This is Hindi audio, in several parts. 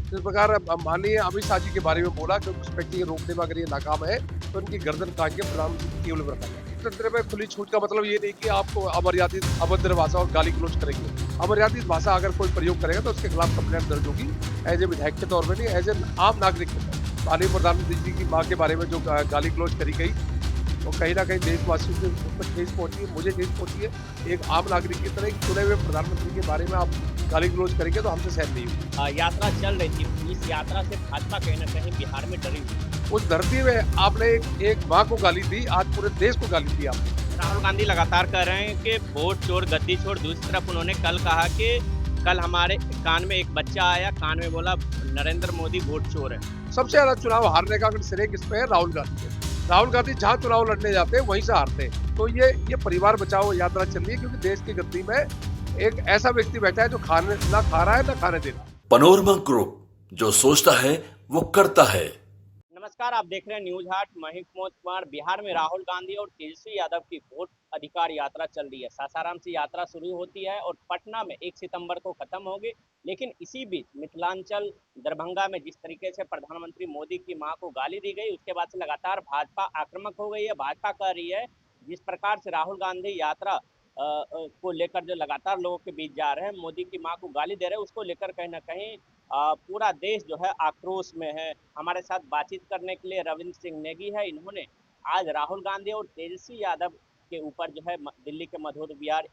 इस प्रकार माननीय अमित शाह जी के बारे में बोला कि घुसपैठी रोकने में अगर ये नाकाम है तो इनकी गर्दन काट के प्रधानमंत्री की केवल रखा। तंत्र में खुली छूट का मतलब ये नहीं कि आपको अमर्यादित अभद्र भाषा और गाली गलौज करेंगे। अमर्यादित भाषा अगर कोई प्रयोग करेगा तो उसके खिलाफ कंप्लेंट दर्ज होगी, एज ए विधायक के तौर पर नहीं, एज ए आम नागरिक के तौर पर। माननीय प्रधानमंत्री जी की माँ के बारे में जो गाली गलौज करी गई, तो कहीं ना कहीं देशवासियों से उस पर ठेस पहुंची है, मुझे ठेस पहुंची है। एक आम नागरिक की तरह एक चुने हुए प्रधानमंत्री के बारे में आप गाली गलौज करेंगे तो हमसे सहन नहीं होगी। यात्रा चल रही थी, इस यात्रा से भाजपा कहीं न कहीं बिहार में डरी हुई। उस धरती में आपने एक माँ को गाली दी, आज पूरे देश को गाली दी आपने। राहुल गांधी लगातार कह रहे हैं कि वोट चोर गद्दी छोड़। दूसरी तरफ उन्होंने कल कहा कि कल हमारे कान में एक बच्चा आया, कान में बोला नरेंद्र मोदी वोट चोर है। सबसे ज्यादा चुनाव हारने का अगर श्रेय किस पे है? राहुल गांधी है। राहुल गांधी जहाँ चुनाव लड़ने जाते हैं वहीं से हारते हैं। तो ये परिवार बचाओ यात्रा चल रही है, क्योंकि देश की गद्दी में एक ऐसा व्यक्ति बैठा है जो ना खा रहा है ना खाने दे रहा है। पनोरमा ग्रुप, जो सोचता है वो करता है। नमस्कार, आप देख रहे हैं न्यूज हाट। मैं प्रमोद कुमार। बिहार में राहुल गांधी और तेजस्वी यादव की वोट अधिकार यात्रा चल रही है। सासाराम से यात्रा शुरू होती है और पटना में 1 सितंबर को खत्म होगी। लेकिन इसी बीच मिथिलांचल दरभंगा में जिस तरीके से प्रधानमंत्री मोदी की मां को गाली दी गई, उसके बाद से लगातार भाजपा आक्रामक हो गई है। भाजपा कह रही है जिस प्रकार से राहुल गांधी यात्रा को लेकर जो लगातार लोगों के बीच जा रहे हैं, मोदी की मां को गाली दे रहे हैं, उसको लेकर कहीं ना कहीं पूरा देश जो है आक्रोश में है। हमारे साथ बातचीत करने के लिए रविंद्र सिंह नेगी है। इन्होंने आज राहुल गांधी और तेजस्वी यादव के ऊपर जो है दिल्ली के मधुर विहार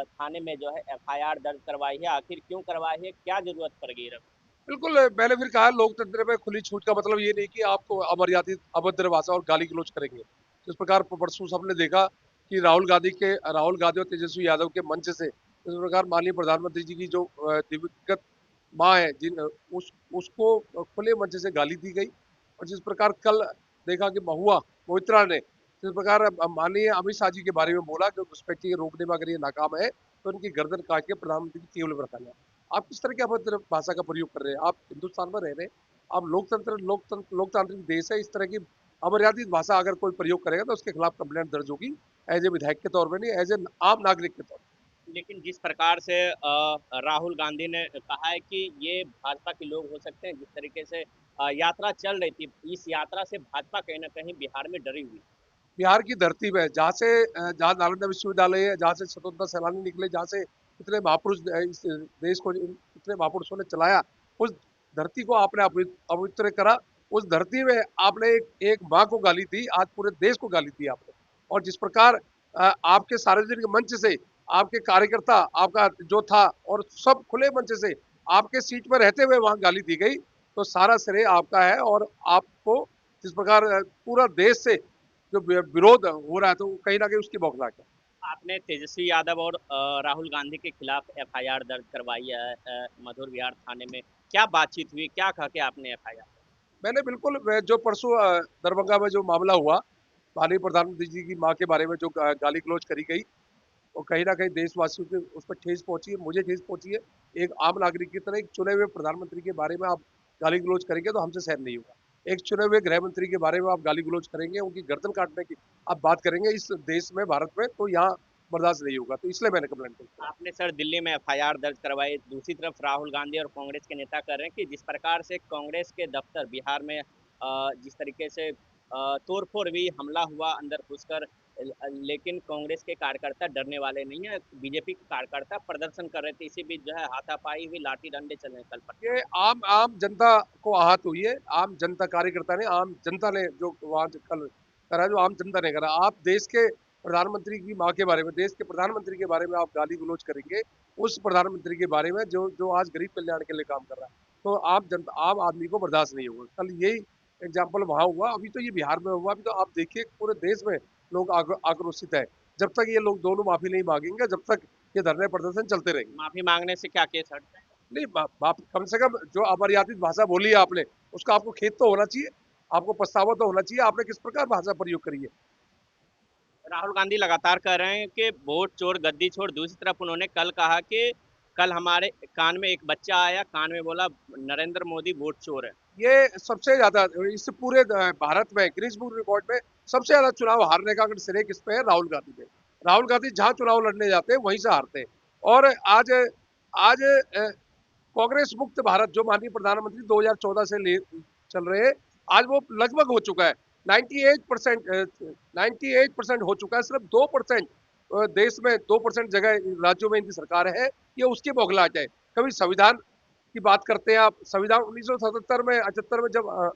थाने में जो है एफआईआर दर्ज करवाई है। आखिर क्यों करवाई है, क्या जरूरत पड़ गई? बिल्कुल, मैंने फिर कहा लोकतंत्र में खुली छूट का मतलब ये नहीं कि आपको अमर्यादित अभद्र भाषा और गाली गलौज करेंगे। जिस प्रकार परसों सबने देखा कि राहुल गांधी और तेजस्वी यादव के मंच से इस प्रकार माननीय प्रधानमंत्री जी की जो दिवंगत माँ है, उसको खुले मंच से गाली दी गई। और जिस प्रकार कल देखा कि महुआ मोहित्रा ने जिस प्रकार माननीय अमित शाह जी के बारे में बोला कि घुसपैठी रोकने में अगर ये नाकाम है तो इनकी गर्दन काट के प्रधानमंत्री की केवल रखा जाए। आप किस तरह की अभद्र भाषा का प्रयोग कर रहे हैं? आप हिंदुस्तान में रह रहे हैं, आप लोकतांत्रिक देश है। इस तरह की अमर्यादित भाषा अगर कोई प्रयोग करेगा तो उसके खिलाफ कंप्लेंट दर्ज होगी, एज ए विधायक के तौर पर नहीं, एज ए आम नागरिक के तौर पर। लेकिन जिस प्रकार से राहुल गांधी ने कहा है कि ये भाजपा के लोग हो सकते हैं, जिस तरीके से यात्रा चल रही थी, इस यात्रा से भाजपा कहीं ना कहीं बिहार में डरी हुई। बिहार की धरती में जहाँ नालंदा विश्वविद्यालय है, जहाँ से स्वतंत्रता सैलानी निकले, जहाँ से इतने महापुरुष इस देश को इतने महापुरुषों ने चलाया, उस धरती को आपने अपवित्र करा। उस धरती में आपने एक माँ को गाली दी, आज पूरे देश को गाली दी आपने। और जिस प्रकार आपके सार्वजनिक मंच से आपके कार्यकर्ता आपका जो था और सब खुले मंच से आपके सीट पर रहते हुए वहां गाली दी गई, तो सारा श्रेय आपका है। और आपको जिस प्रकार पूरा देश से जो विरोध हो रहा है तो कहीं ना कहीं उसकी बौखलाहट है। आपने तेजस्वी यादव और राहुल गांधी के खिलाफ एफआईआर दर्ज करवाई है मधुर विहार थाने में। क्या बातचीत हुई, क्या कहा के आपने एफआईआर? मैंने बिल्कुल जो परसों दरभंगा में जो मामला हुआ, माननीय प्रधानमंत्री जी की माँ के बारे में जो गाली गलौज करी गई, और कहीं ना कहीं देशवासियों से उस पर ठेस पहुंची है, मुझे ठेस पहुंची है। एक आम नागरिक की तरह एक चुने हुए प्रधानमंत्री के बारे में आप गाली गलौज करेंगे तो हमसे सहन नहीं होगा। एक चुने हुए गृह मंत्री के बारे में आप गाली गलौज करेंगे, उनकी गर्दन काटने की आप बात करेंगे इस देश में, भारत में, तो यहाँ बर्दाश्त नहीं होगा। तो इसलिए मैंने कंप्लेंट की। आपने सर दिल्ली में एफआईआर दर्ज करवाई। दूसरी तरफ राहुल गांधी और कांग्रेस के नेता कर रहे हैं कि जिस प्रकार से कांग्रेस के दफ्तर बिहार में जिस तरीके से तोड़फोड़ भी हमला हुआ अंदर घुसकर, लेकिन कांग्रेस के कार्यकर्ता डरने वाले नहीं है। बीजेपी के कार्यकर्ता प्रदर्शन कर रहे थे, इसी बीच जो है हाथापाई हुई, लाठी डंडे चले कल पर। ये आम आम जनता को आहत हुई है। आम जनता कार्यकर्ता ने, आम जनता ने जो वहां कल करा, जो आम जनता ने करा। आप देश के प्रधानमंत्री की माँ के बारे में, देश के प्रधानमंत्री के बारे में आप गाली गलौज करेंगे, उस प्रधानमंत्री के बारे में जो जो आज गरीब कल्याण के लिए काम कर रहा है, तो आम जनता, आम आदमी को बर्दाश्त नहीं होगा। कल यही एग्जाम्पल वहां हुआ, अभी तो ये बिहार में हुआ। अभी तो आप देखिए पूरे देश में लोग आक्रोशित है। जब तक ये लोग दोनों माफी नहीं मांगेंगे, जब तक ये धरने प्रदर्शन चलते रहेंगे। माफी मांगने से क्या केस हटता है? नहीं, बाप कम से कम जो अमर्यादित भाषा बोली है आपने, उसका आपको खेद तो होना चाहिए, आपको पछतावा तो होना चाहिए। आपने किस प्रकार भाषा प्रयोग करी है? राहुल गांधी लगातार कह रहे हैं कि वोट चोर गद्दी छोड़। दूसरी तरफ उन्होंने कल कहा कि कल हमारे कान में एक बच्चा आया, कान में बोला नरेंद्र मोदी वोट चोर है। ये सबसे ज्यादा इस पूरे भारत में गिनीज बुक रिकॉर्ड में सबसे ज्यादा चुनाव हारने का अगर श्रेय किस पे है? राहुल गांधी पे। राहुल गांधी जहां चुनाव लड़ने जाते हैं वहीं से हारते हैं। और आज आज कांग्रेस मुक्त भारत जो माननीय प्रधानमंत्री 2014 से ले चल रहे हैं, आज वो लगभग हो चुका है। 98% हो चुका है। सिर्फ 2% देश में 2% जगह राज्यों में इनकी सरकार है, ये उसकी बौखलाहट है। कभी संविधान की बात करते हैं आप, संविधान 1977 में 78 में जब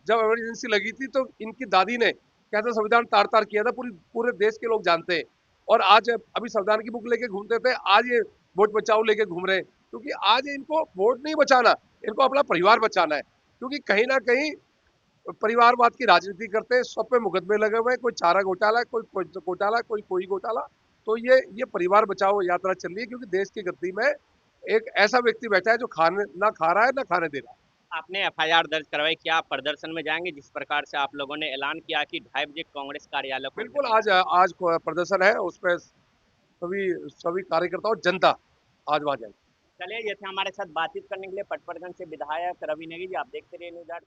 इमरजेंसी लगी थी तो इनकी दादी ने कैसा संविधान तार तार किया था, पूरे देश के लोग जानते हैं। और आज अभी संविधान की बुक लेके घूमते थे, आज ये वोट बचाओ लेके घूम रहे हैं, क्योंकि आज इनको वोट नहीं बचाना, इनको अपना परिवार बचाना है। क्योंकि कहीं ना कहीं परिवारवाद की राजनीति करते हैं, सब पे मुकदमे लगे हुए हैं, कोई चारा घोटाला, कोई घोटाला, कोई घोटाला। तो ये परिवार बचाओ यात्रा चल रही है, क्योंकि देश की गद्दी में एक ऐसा व्यक्ति बैठा है जो ना खा रहा है ना खाने दे रहा है। आपने एफआईआर दर्ज करवाई, क्या आप प्रदर्शन में जाएंगे जिस प्रकार से आप लोगों ने ऐलान किया कि 2:30 बजे कांग्रेस कार्यालय को? बिल्कुल, आज प्रदर्शन है, उसमें सभी कार्यकर्ता और जनता आज वहां जाएंगे। चलिए, ये थे हमारे साथ बातचीत करने के लिए पटपर्गंज से विधायक रवि नेगी जी। आप देखते रहिए न्यूज़ 8।